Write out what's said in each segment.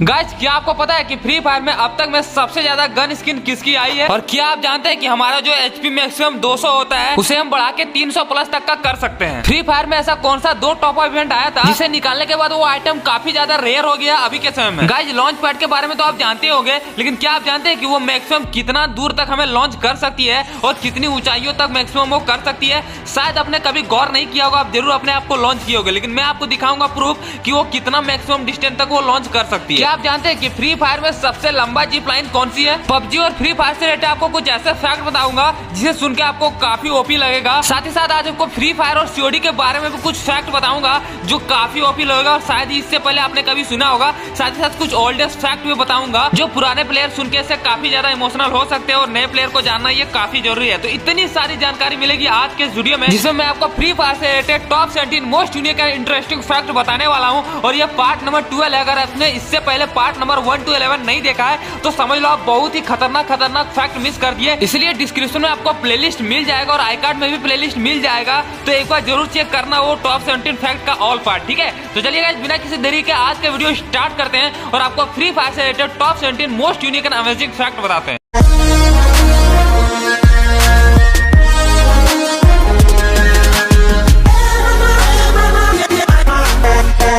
Guys क्या आपको पता है कि फ्री फायर में अब तक में सबसे ज्यादा गन स्किन किसकी आई है? और क्या आप जानते हैं कि हमारा जो एचपी मैक्सिमम 200 होता है उसे हम बढ़ा के 300 प्लस तक का कर सकते हैं। फ्री फायर में ऐसा कौन सा दो टॉप इवेंट आया था जिसे निकालने के बाद वो आइटम काफी ज्यादा रेयर हो गया अभी के समय में? गाइस लॉन्च पैड के बारे में तो आप जानते होंगे, लेकिन क्या आप जानते हैं कि वो मैक्सिमम कितना दूर तक हमें लॉन्च कर सकती है और कितनी ऊंचाइयों तक मैक्सिमम वो कर सकती है? शायद आपने कभी गौर नहीं किया होगा, आप जरूर अपने आप को लॉन्च किए होंगे, लेकिन मैं आपको दिखाऊंगा प्रूफ कि वो कितना मैक्सिमम डिस्टेंस तक वो लॉन्च कर सकती है। क्या आप जानते हैं कि फ्री फायर में सबसे लंबा जीप लाइन कौन सी है? पबजी और फ्री फायर से रिलेटेड आपको कुछ ऐसे फैक्ट बताऊंगा जिसे सुन के आपको काफी ओपी लगेगा। साथ ही साथ आज आपको फ्री फायर और सीओडी के बारे में भी कुछ फैक्ट बताऊंगा जो काफी ओपी लगेगा और शायद ही इससे पहले आपने कभी सुना होगा। साथ ही साथ कुछ ओल्डेस्ट फैक्ट भी बताऊंगा जो पुराने प्लेयर सुन के इससे काफी ज्यादा इमोशनल हो सकते हैं और नए प्लेयर को जानना ये काफी जरूरी है। तो इतनी सारी जानकारी मिलेगी आज के वीडियो में, जिसमें मैं आपको फ्री फायर से related top 17 most unique and interesting fact बताने वाला हूँ। और ये पार्ट नंबर 12 है। अगर आपने इससे पहले पार्ट नंबर 1 to 11 नहीं देखा है तो समझ लो आप बहुत ही खतरनाक फैक्ट मिस कर दिए। इसलिए डिस्क्रिप्शन में आपको प्लेलिस्ट मिल जाएगा और आई कार्ड में भी प्लेलिस्ट मिल जाएगा, तो एक बार जरूर चेक करना वो टॉप 17 फैक्ट का ऑल पार्ट। ठीक है, तो चलिए गाइस बिना किसी देरी के आज का वीडियो स्टार्ट करते हैं और आपको फ्री फायर से related top 17 most unique and amazing fact बताते हैं।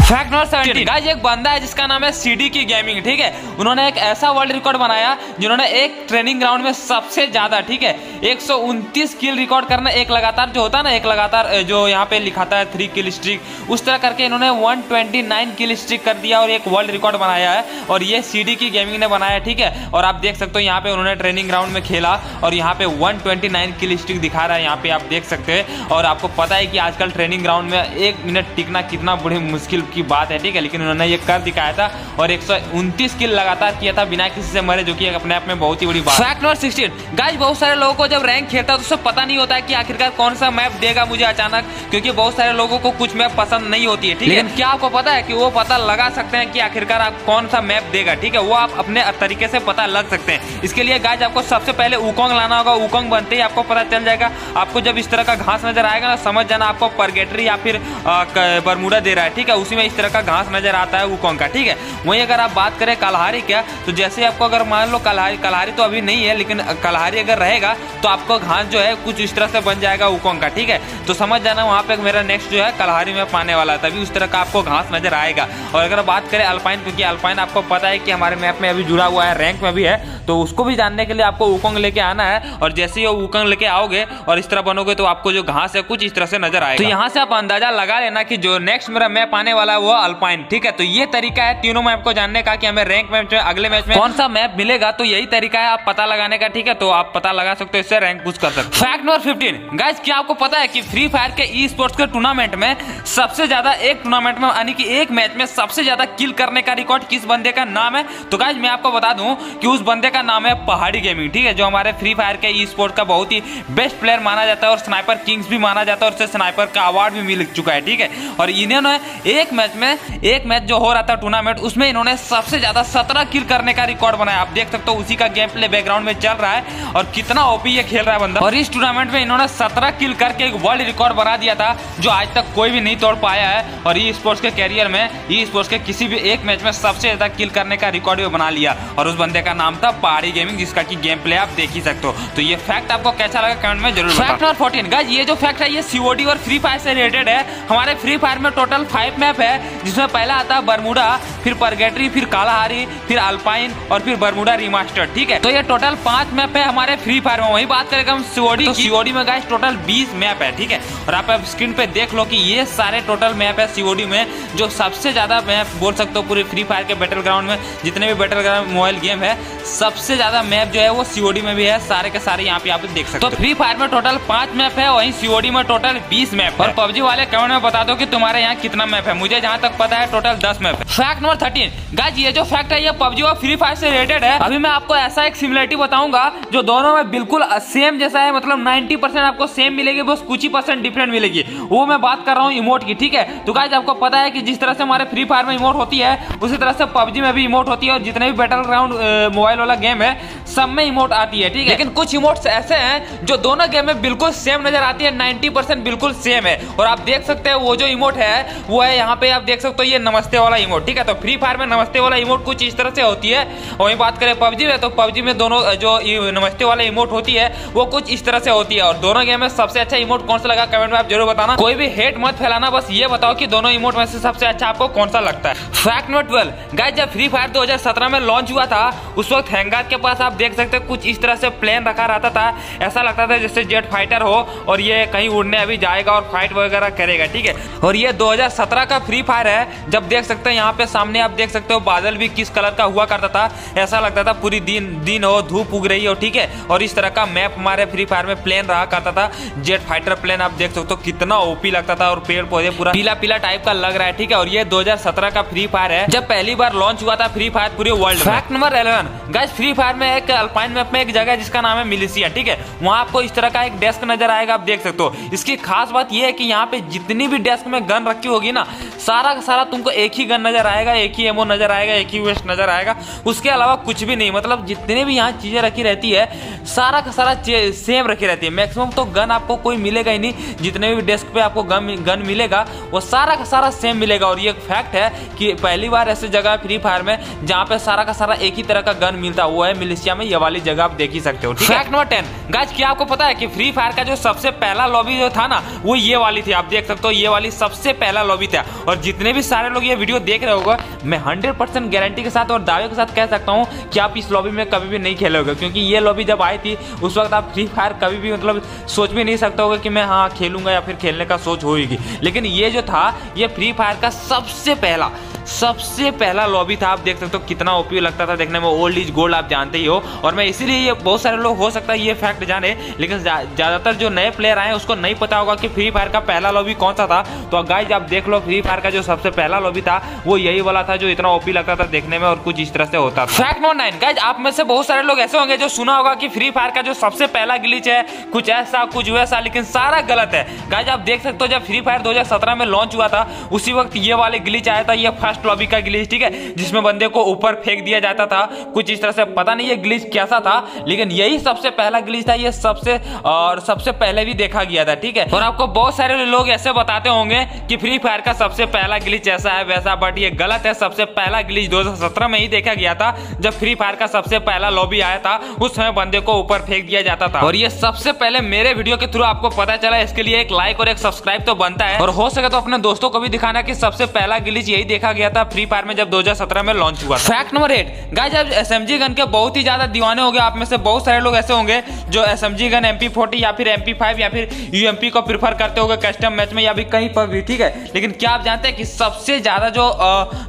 फैक्ट नंबर 17 गाइस, एक बंदा है जिसका नाम है सीडी की गेमिंग। ठीक है, उन्होंने एक ऐसा वर्ल्ड रिकॉर्ड बनाया जिन्होंने एक ट्रेनिंग ग्राउंड में सबसे ज्यादा 129 किल रिकॉर्ड करना, एक लगातार जो होता है ना, एक लगातार जो यहाँ पे लिखाता है 3 किल स्ट्रिक, उस तरह करके इन्होंने 129 किल स्ट्रिक कर दिया और एक वर्ल्ड रिकॉर्ड बनाया है और ये सीडी की गेमिंग ने बनाया। ठीक है, और आप देख सकते हो यहाँ पे उन्होंने ट्रेनिंग ग्राउंड में खेला और यहाँ पे 129 किल स्ट्रिक दिखा रहा है, यहाँ पे आप देख सकते हैं। और आपको पता है कि आजकल ट्रेनिंग ग्राउंड में 1 मिनट टिकना कितना बड़ी मुश्किल की बात है। ठीक है, लेकिन उन्होंने ये कर दिखाया था और 129 किल लगातार किया था बिना किसी से मरे, जो कि अपने आप में बहुत ही बड़ी बात। फैक्ट नंबर 16 गाइस, बहुत सारे लोगों को जब रैंक खेलता है तो उसे पता नहीं होता है कि आखिरकार कौन सा मैप देगा मुझे अचानक, क्योंकि बहुत सारे लोगों को कुछ मैप पसंद नहीं होती है। ठीक है, लेकिन क्या आपको पता है कि वो पता लगा सकते हैं कि आखिरकार आप कौन सा मैप देगा? ठीक है, वो आप अपने तरीके से पता लग सकते हैं। इसके लिए गाइस आपको सबसे पहले वुकोंग लाना होगा। वुकोंग बनते ही आपको पता चल जाएगा। आपको जब इस तरह का घास नजर आएगा ना, समझ जाना आपको परगेटरी या फिर बरमूडा दे रहा है। ठीक है, उसी में इस तरह का घास नजर आता है वुकोंग का। ठीक है, वहीं अगर आप बात करें कलहारी क्या, तो जैसे आपको अगर मान लो कलहारी तो अभी नहीं है, लेकिन कलहारी अगर रहेगा तो आपको घास जो है कुछ इस तरह से बन जाएगा वुकोंग का। ठीक है, तो समझ जाना वहाँ पे मेरा नेक्स्ट जो है कलहारी में पाने वाला है, तभी उस तरह का आपको घास नजर आएगा। और अगर बात करें अल्पाइन, क्योंकि अल्पाइन आपको पता है कि हमारे मैप में अभी जुड़ा हुआ है, रैंक में भी है, तो उसको भी जानने के लिए आपको वुकोंग लेके आना है। और जैसे ही वो वुकोंग लेके आओगे और इस तरह बनोगे तो आपको जो घास है कुछ इस तरह से नजर आएगा। तो यहाँ से आप अंदाजा लगा लेना कि जो नेक्स्ट मेरा मैप आने वाला है वो अल्पाइन। ठीक है, तो ये तरीका है तीनों मैप को जानने का कि हमें रैंक मैच में अगले मैच में कौन सा मैप मिलेगा, तो यही तरीका है आप पता लगाने का। ठीक है, तो आप पता लगा सकते हो, इससे रैंक पुश कर सकते हो। फैक्ट नंबर 15 गाइस, क्या आपको पता है कि फ्री फायर के ई स्पोर्ट्स के टूर्नामेंट में सबसे ज्यादा एक टूर्नामेंट में यानी कि एक मैच में सबसे ज्यादा किल करने का रिकॉर्ड किस बंदे का नाम है? तो गाइस मैं आपको बता दूं कि उस बंदे का नाम है पहाड़ी गेमिंग। ठीक है, जो हमारे फ्री फायर के ई स्पोर्ट्स का बहुत ही बेस्ट प्लेयर माना जाता है और स्नाइपर किंग्स भी माना जाता है और उसे स्नाइपर का अवार्ड भी मिल चुका है। ठीक है, और इन्होंने एक मैच जो हो रहा था टूर्नामेंट, उसमें इन्होंने सबसे ज्यादा 17 किल करने का रिकॉर्ड बनाया। आप देख सकते हो उसी का गेम प्ले बैकग्राउंड में चल रहा है और कितना ओपी ये खेल रहा है बंदा। और इस टूर्नामेंट में इन्होंने 17 किल करके एक वर्ल्ड रिकॉर्ड बना दिया था जो आज तक कोई भी नहीं तोड़ पाया है। और ई स्पोर्ट्स के कैरियर में ई स्पोर्ट्स के किसी भी एक मैच में सबसे ज्यादा किल करने का रिकॉर्ड भी बना लिया और उस बंदे का नाम था पहाड़ी गेमिंग, जिसका की गेम प्ले आप देख ही सकते हो। तो ये फैक्ट आपको कैसा लगा कमेंट में जरूर बताओ। फैक्ट नंबर 14 गाइस, ये जो फैक्ट है ये सीओडी और फ्री फायर से रिलेटेड है। हमारे फ्री फायर में टोटल 5 मैप है, जिसमें पहला आता है बरमूडा, फिर परगेटरी, फिर कालाहारी, फिर अल्पाइन और फिर बरमूडा रिमास्टर्ड। ठीक है, तो ये टोटल 5 मैप है हमारे फ्री फायर में। वही बात करेंगे हम सीओडी, तो सीओडी में गाइस टोटल 20 मैप है। ठीक है, और आप स्क्रीन पे देख लो कि ये सारे टोटल मैप है सीओडी में, जो सबसे ज्यादा मैप बोल सकते हो पूरे फ्री फायर के बैटल ग्राउंड में, जितने भी बैटल ग्राउंड मोबाइल गेम है, सबसे ज्यादा मैप जो है वो सीओडी में भी है। सारे के सारे यहाँ पे आप देख सकते हो। तो फ्री फायर में टोटल 5 मैप है, वहीं सीओडी में टोटल 20 मैप। और पबजी वाले कमेंट में बता दो कि तुम्हारे यहाँ कितना मैप है। मुझे जहाँ तक पता है टोटल 10 मैप है। फैक्ट नंबर 13 गाइस, ये जो फैक्ट है ये पबजी और फ्री फायर से रिलेटेड है। अभी मैं आपको ऐसा एक सिमिलरिटी बताऊंगा जो दोनों में बिल्कुल सेम जैसा है, मतलब 90% आपको सेम मिलेगी, बस कुछ ही % डिफरेंट मिलेगी। वो मैं बात कर रहा हूँ इमोट की, ठीक है। तो गाइस आपको पता है कि जिस तरह से हमारे फ्री फायर में इमोट होती है उसी तरह से पबजी में भी इमोट होती है, और जितने भी बैटल ग्राउंड मोबाइल वाला गेम है सब में इमोट आती है, ठीक है। लेकिन कुछ इमोट्स ऐसे हैं जो दोनों गेम में बिल्कुल सेम नजर आती है, 90% बिल्कुल सेम है। और आप देख सकते हैं वो जो इमोट है वो है यहाँ पे, आप देख सकते हो ये नमस्ते वाला इमोट, ठीक है। तो फ्री फायर में नमस्ते वाला इमोट कुछ इस तरह से होती है, वहीं बात करें पबजी में तो पबजी में दोनों जो नमस्ते वाला इमोट होती है वो कुछ इस तरह से होती है। और दोनों गेम में सबसे अच्छा इमोट कौन सा लगा कमेंट में आप जरूर बताना। कोई भी हेट मत फैलाना, बस ये बताओ कि दोनों इमोट में से सबसे अच्छा आपको कौन सा लगता है। फैक्ट नंबर 12 गाइस, जब फ्री फायर 2017 में लॉन्च हुआ था उस वक्त हैंगार के पास आप देख सकते हैं कुछ इस तरह से प्लेन रखा रहता था, ऐसा लगता था जैसे जेट फाइटर हो और ये कहीं उड़ने अभी जाएगा और फाइट वगैरह करेगा, ठीक है। और ये 2017 का फ्री फायर है। जब देख सकते हैं यहाँ पे सामने आप देख सकते हो बादल भी किस कलर का हुआ करता था, ऐसा लगता था पूरी दिन हो, धूप उग रही हो, ठीक है। और इस तरह का मैप हमारे फ्री फायर में प्लेन रहा करता था, जेट फाइटर प्लेन आप देख सकते हो कितना ओपी लगता था, और पेड़ पौधे पूरा पीला पीला टाइप का लग रहा है, ठीक है। और ये 2017 का फ्री फायर है जब पहली बार लॉन्च हुआ था फ्री फायर पूरे वर्ल्ड में। Fact number 11 guys, free fire में एक अल्पाइन मैप में एक जगह है जिसका नाम है मिलिशिया, ठीक है। वहां आपको इस तरह का एक डेस्क नजर आएगा, आप देख सकते हो। इसकी खास बात यह है कि यहाँ पे जितनी भी डेस्क में गन रखी होगी ना, सारा का सारा तुमको एक ही गन नजर आएगा, एक ही एमओ नजर आएगा, एक ही वेस्ट नजर आएगा, उसके अलावा कुछ भी नहीं। मतलब जितने भी यहाँ चीजें रखी रहती है सारा का सारा सेम रखी रहती है। मैक्सिमम तो गन आपको कोई मिलेगा ही नहीं, जितने भी डेस्क पे आपको गन मिलेगा वो सारा का सारा सेम मिलेगा। और ये एक फैक्ट है कि पहली बार ऐसी जगह फ्री फायर में जहाँ पे सारा का सारा एक ही तरह का गन मिलता है, वो है मिलिशिया में। ये वाली जगह आप देख ही सकते हो। फैक्ट नंबर 10 गाइस, क्या आपको पता है कि फ्री फायर का जो सबसे पहला लॉबी जो था ना वो ये वाली थी, आप देख सकते हो ये वाली सबसे पहला लॉबी था। और जितने भी सारे लोग ये वीडियो देख रहे होगा, मैं 100% गारंटी के साथ और दावे के साथ कह सकता हूँ कि आप इस लॉबी में कभी भी नहीं खेले होगे, क्योंकि ये लॉबी जब आई थी उस वक्त आप फ्री फायर कभी भी मतलब सोच भी नहीं सकते होगे कि मैं हाँ खेलूंगा या फिर खेलने का सोच होगी। लेकिन ये जो था ये फ्री फायर का सबसे पहला लॉबी था। आप देख सकते हो कितना ओपी लगता था देखने में, ओल्ड इज गोल्ड आप जानते ही हो। और मैं इसीलिए ये बहुत सारे लोग हो सकता है ये फैक्ट जाने, लेकिन ज्यादातर जो नए प्लेयर आए उसको नहीं पता होगा कि फ्री फायर का पहला लॉबी कौन सा था। तो गाइस आप देख लो, फ्री फायर का जो सबसे पहला लॉबी था वो यही वाला था जो इतना ओपी लगता था देखने में और कुछ इस तरह से होता था। फैक्ट नंबर 9 गाइस, आप में से बहुत सारे लोग ऐसे होंगे जो सुना होगा कि फ्री फायर का जो सबसे पहला ग्लिच है कुछ ऐसा कुछ वैसा, लेकिन सारा गलत है। गाइस आप देख सकते हो जब फ्री फायर 2017 में लॉन्च हुआ था उसी वक्त ये वाले ग्लिच आया था, ये फर्स्ट लॉबी का ग्लिच, ठीक है, जिसमें बंदे को ऊपर फेंक दिया जाता था कुछ इस तरह से। पता नहीं ये ग्लिच कैसा था, लेकिन यही सबसे पहला ग्लिच था, ये सबसे पहले भी देखा गया था, ठीक है। और आपको बहुत सारे लोग ऐसे बताते होंगे कि फ्री फायर का सबसे पहला ग्लिच ऐसा है वैसा, बट ये गलत है। सबसे पहला ग्लिच 2017 में ही देखा गया था जब फ्री फायर का सबसे पहला लॉबी आया था, उस समय बंदे को ऊपर फेंक दिया जाता था। और ये सबसे पहले मेरे वीडियो के थ्रू आपको पता चला, इसके लिए एक लाइक और एक सब्सक्राइब तो बनता है, और हो सके तो अपने दोस्तों को भी दिखाना कि सबसे पहला ग्लिच यही देखा गया था फ्री फायर में जब 2017 में लॉन्च हुआ। फैक्ट नंबर 8 गाइस, अब एसएमजी गन के बहुत ही ज्यादा दीवाने हो गए। आप में से बहुत सारे लोग ऐसे होंगे जो एसएमजी गन MP40 या फिर MP5 या फिर UMP को प्रीफर करते होंगे कस्टम मैच में या भी कहीं पर भी, ठीक है। लेकिन क्या आप जानते हैं कि सबसे ज्यादा जो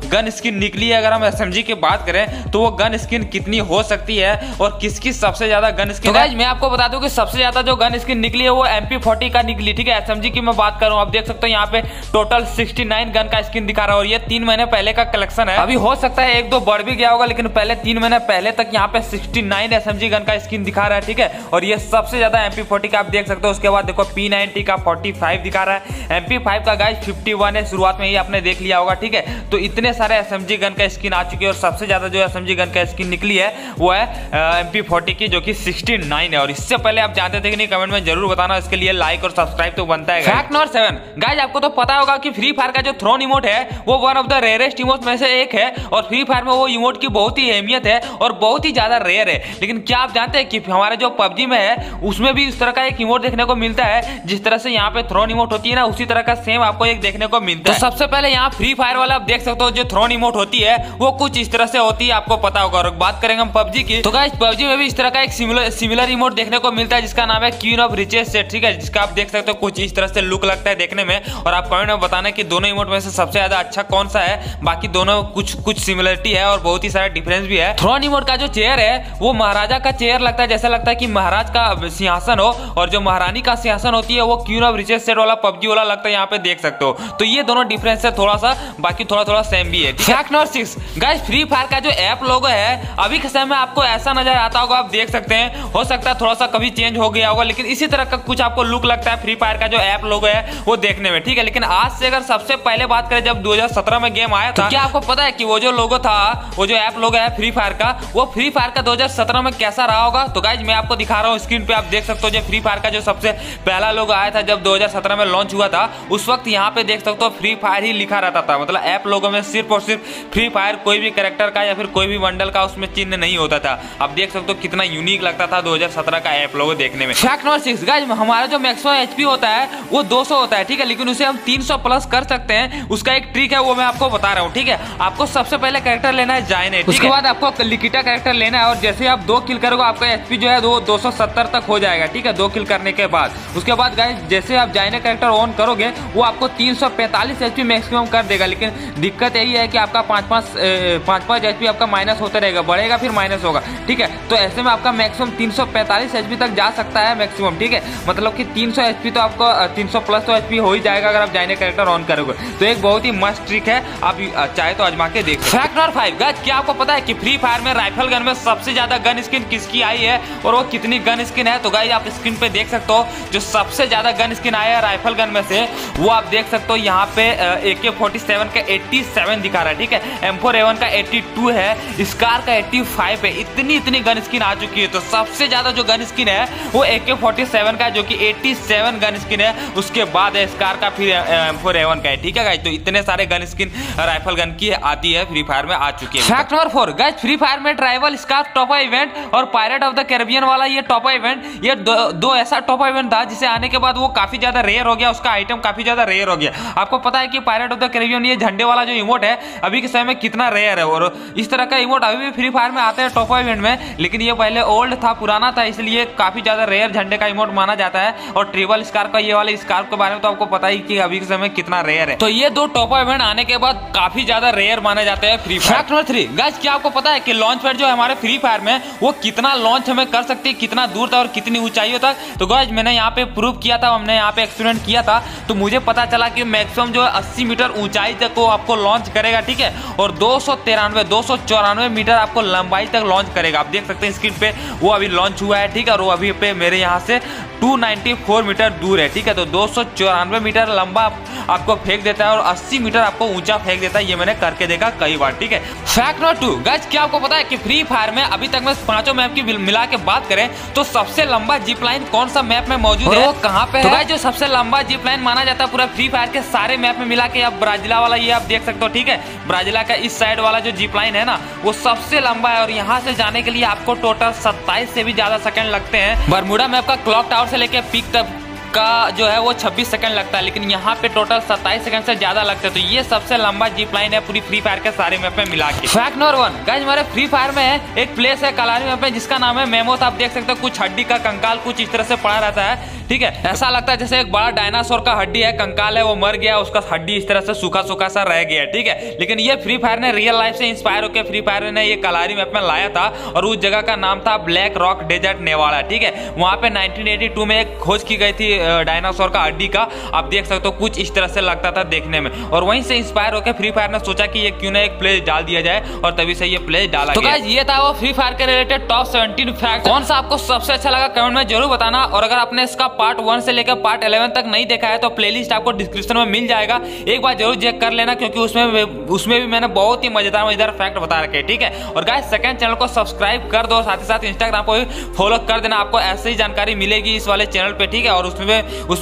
गन स्किन निकली है, अगर हम एसएमजी की बात करें तो वो गन स्किन कितनी हो सकती है और किसकी सबसे ज्यादा गन स्किन? तो गाइस मैं आपको बता दूं कि सबसे ज्यादा जो गन स्किन निकली है वो MP40 का निकली, ठीक है। एसएमजी की मैं बात करूं, आप देख सकते हो यहाँ पे टोटल 69 गन का स्किन दिखा रहा है, और ये 3 महीने पहले का कलेक्शन है। अभी हो सकता है 1-2 बढ़ भी गया होगा, लेकिन पहले 3 महीने पहले तक यहाँ पे 69 एसएमजी गन का स्किन दिखा रहा है, ठीक है। और ये सबसे ज्यादा MP40 का आप देख सकते हो। उसके बाद देखो P90 का 45 दिखा रहा है, MP5 का गाइस 51 है, शुरुआत में ही आपने देख लिया होगा, ठीक है। तो इतने सारे एसएमजी गन का स्किन आ चुके हैं, और सबसे ज्यादा जो एसएमजी गन का स्किन निकली है वो है MP40 की, जो कि 69 है। और इससे पहले आप जानते थे कि नहीं, कमेंट में जरूर बताना, इसके लिए लाइक और सब्सक्राइब तो बनता है। फैक्ट नंबर 7 गाइस, आपको तो पता होगा कि फ्री फायर का जो थ्रोन इमोट है वो one of the rarest emote में से एक है, और फ्री फायर में वो इमोट की बहुत ही अहमियत है और बहुत ही ज्यादा रेयर है। लेकिन क्या आप जानते हैं कि हमारे जो पबजी में है उसमें भी इस तरह का एक इमोट देखने को मिलता है, जिस तरह से यहाँ पे थ्रोन इमोट होती है ना, उसी तरह का सेम आपको एक देखने को मिलता है। तो सबसे पहले यहाँ फ्री फायर वाला आप देख सकते हो जो थ्रोन इमोट होती है वो कुछ इस तरह से होती है, आपको पता होगा। और बात करेंगे हम पबजी की, तो गाइस पबजी में भी इस तरह का एक सिमिलर इमोट देखने को मिलता है जिसका नाम है क्वीन ऑफ रिचेस्ट सेट, ठीक है, जिसका आप देख सकते हो कुछ इस तरह से लुक लगता है देखने में। और आप कमेंट में बताना कि दोनों इमोट में से सबसे ज्यादा अच्छा कौन सा है, बाकी दोनों कुछ सिमिलरिटी है और बहुत ही सारा डिफरेंस भी है। थ्रोन इमोट का जो चेयर है वो महाराजा का चेयर लगता है, जैसा लगता है कि महाराज का सिंहासन हो, और जो महारानी का सिंहासन होती है वो क्वीन ऑफ रिचेस सेट वाला पबजी वाला लगता है, यहाँ पे देख सकते हो। तो ये दोनों डिफरेंस है थोड़ा सा, बाकी थोड़ा सेम भी है। Fact number 6 guys, free fire का जो ऐप लोगो है अभी के समय में आपको ऐसा नजर आता होगा, आप देख सकते हैं, हो सकता है थोड़ा सा कभी चेंज हो गया होगा, लेकिन इसी तरह का कुछ आपको लुक लगता है फ्री फायर का जो ऐप लोगो है वो देखने में, ठीक है। लेकिन आज से अगर सबसे पहले बात करें, जब 2017 में गेम आया था, तो क्या आपको पता है कि वो जो लोगो था, वो जो ऐप लोगो है फ्री फायर का, वो फ्री फायर का 2017 में कैसा रहा होगा? तो गाइज मैं आपको दिखा रहा हूँ स्क्रीन पे, आप देख सकते हो जो फ्री फायर का जो सबसे पहला लोगो आया था जब 2017 में लॉन्च हुआ था, उस वक्त यहाँ पे देख सकते हो फ्री फायर ही लिखा रहता था। मतलब ऐप लोगो में सिर्फ और सिर्फ फ्री फायर, कोई भी कैरेक्टर का या फिर कोई भी बंडल का उसमें चिन्ह नहीं होता था। आप देख सकते हो कितना यूनिक लगता था 2017 का ऐप लोगो देखने में। फैक्ट नंबर 6 गाइज, हमारा जो मैक्सिमम एचपी होता है वो 200 होता है, ठीक है, लेकिन उसे हम 300 प्लस कर सकते हैं। उसका एक ट्रिक है, वो मैं आपको बता रहा हूँ, ठीक है। आपको सबसे पहले कैरेक्टर लेना है जायनेट, उसके बाद आपको लिकिटा कैरेक्टर लेना है, और जैसे आप 2 किल करोगे आपका एचपी जो है 270 तक हो जाएगा, ठीक है, 2 किल करने के बाद। उसके बाद गाइस जैसे आप जायनेट कैरेक्टर ऑन करोगे वो आपको 345 एचपी मैक्सिमम कर देगा, लेकिन दिक्कत यही है कि आपका 5-5 एचपी आपका माइनस होता रहेगा, बढ़ेगा फिर माइनस होगा, ठीक है। तो ऐसे में आपका मैक्सिमम 345 एचपी तक जा सकता है मैक्सिमम, ठीक है। मतलब कि 300 एचपी तो आपको 300 प्लस तो एचपी हो ही जाएगा अगर आप जायनेट कैरेक्टर ऑन करोगे। तो एक बहुत ही मस्त ट्रिक है, आप चाहे तो आजमा के देख सकते हैं। फैक्ट नंबर 5 गाइस, क्या आपको पता है कि फ्री फायर में राइफल गन में सबसे ज्यादा गन स्किन किसकी आई है और वो कितनी गन स्किन है? तो गाइस आप स्क्रीन पे देख सकते हो जो सबसे ज्यादा गन स्किन आया है राइफल गन में से, वो आप देख सकते हो यहाँ पे AK-47 का 87 दिखा रहा है, ठीक है, M4A1 का 82 है, स्कार का 85 है। इतनी गन स्किन आ चुकी है। तो सबसे ज्यादा जो गन स्किन है वो AK-47 का, जो कि 87 गन स्किन है, उसके बाद है स्कार का, फिर M4A1 का है, ठीक है गाइस। तो इतने सारे गन स्किन राइफल गन की आती है फ्री फायर में, आ चुकी है। Fact number 4 guys, free fire में ट्राइबल स्कार्फ टॉप इवेंट और पायरेट ऑफ द कैरिबियन वाला ये टॉप इवेंट, ये दो ऐसा टॉप इवेंट था जिसे आने के बाद वो काफी ज्यादा रेयर हो गया, उसका आइटम काफी ज्यादा रेयर हो गया। आपको पता है कि पायरेट ऑफ द कैरिबियन ये झंडे वाला जो इमोट है अभी के समय में कितना रेयर है, और इस तरह का इमोट अभी भी फ्री फायर में आता है टॉप इवेंट में, लेकिन ये पहले ओल्ड था, पुराना था, इसलिए काफी ज्यादा रेयर झंडे का इमोट माना जाता है। और ट्रिबल स्कार्फ का, ये वाले स्कार्फ के बारे में तो आपको पता ही कि अभी के समय कितना रेयर है। तो ये दो टॉप इवेंट आने के बाद काफी ज्यादा रेयर माने जाते हैं free fire. Fact number 3 guys, क्या आपको पता है कि लॉन्च पैड जो है हमारे फ्री फायर में वो कितना लॉन्च हमें कर सकती है, कितना दूर तक और कितनी ऊंचाइयों तक? तो गाइस मैंने यहाँ पे प्रूव किया था, हमने यहाँ पे एक्सपेरिमेंट किया था, तो मुझे पता चला कि मैक्सिमम जो है 80 मीटर ऊंचाई तक वो आपको लॉन्च करेगा, ठीक है, और 294 मीटर आपको लंबाई तक लॉन्च करेगा। आप देख सकते हैं स्क्रीन पे वो अभी लॉन्च हुआ है, ठीक है, और वो अभी पे मेरे यहाँ से 294 मीटर दूर है, ठीक है। तो 294 मीटर लंबा आपको फेंक देता है और 80 मीटर आपको ऊंचा फेंक देता है, ये मैंने करके देखा कई बार, ठीक है। फैक्ट नंबर 2 गाइस, क्या आपको पता है कि फ्री फायर में अभी तक में 5 मैप की मिला के बात करें तो सबसे लंबा जिप लाइन कौन सा मैप में मौजूद है, वो कहाँ पे है? तो गाइस जो सबसे लंबा जिप लाइन माना जाता है पूरा फ्री फायर के सारे मैप में मिला के, आप ब्राजीला वाला ये आप देख सकते हो, ठीक है, ब्राजीला का इस साइड वाला जो जिप लाइन है ना वो सबसे लंबा है, और यहाँ से जाने के लिए आपको टोटल 27 से भी ज्यादा सेकंड लगते हैं। बरमूडा मैप का क्लॉक टावर से लेके पीक तक का जो है वो 26 सेकंड लगता है, लेकिन यहाँ पे टोटल 27 सेकंड से ज्यादा लगते हैं। तो ये सबसे लंबा जिप लाइन है पूरी फ्री फायर के सारे मैप में मिला के। फैक्ट नंबर 1 गाइस, हमारे फ्री फायर में एक प्लेस है कलारी मैप में जिसका नाम है मेमोथ। आप देख सकते हो कुछ हड्डी का कंकाल कुछ इस तरह से पड़ा रहता है, ठीक है, ऐसा लगता है जैसे एक बड़ा डायनासोर का हड्डी है, कंकाल है, वो मर गया, उसका हड्डी इस तरह से सूखा सूखा सा रह गया, ठीक है। लेकिन ये फ्री फायर ने रियल लाइफ से इंस्पायर होकर फ्री फायर ने ये कलारी मैप में लाया था, और उस जगह का नाम था ब्लैक रॉक डेजर्ट नेवाड़ा, ठीक है। वहां पे 1982 में एक खोज की गई थी डायनासोर का हड्डी का। आप देख सकते हो कुछ इस तरह से लगता था देखने में, और वहीं से इंस्पायर होकर फ्री फायर ने सोचा कि ये क्यों ना एक प्लेस डाल दिया जाए, और तभी से ये प्लेस डाला गया। तो गाइस ये था वो फ्री फायर के रिलेटेड टॉप 17 फैक्ट। कौन सा आपको सबसे अच्छा लगा कमेंट में जरूर बताना, और अगर आपने इसका पार्ट 1 से लेकर पार्ट 11 तक नहीं देखा है तो प्लेलिस्ट आपको डिस्क्रिप्शन में मिल जाएगा, एक बार जरूर चेक कर लेना, क्योंकि उसमें भी मैंने बहुत ही मजेदार फैक्ट बता रखे, ठीक है। और गाइस सेकंड चैनल को सब्सक्राइब कर दो, साथ ही साथ इंस्टाग्राम को भी फॉलो कर देना, आपको ऐसे ही जानकारी मिलेगी इस वाले चैनल पे, ठीक है, और उसमें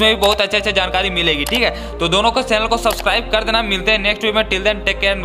भी बहुत अच्छे जानकारी मिलेगी, ठीक है। तो दोनों को चैनल को सब्सक्राइब कर देना। मिलते हैं नेक्स्ट वीडियो में, टिल देन टेक केयर।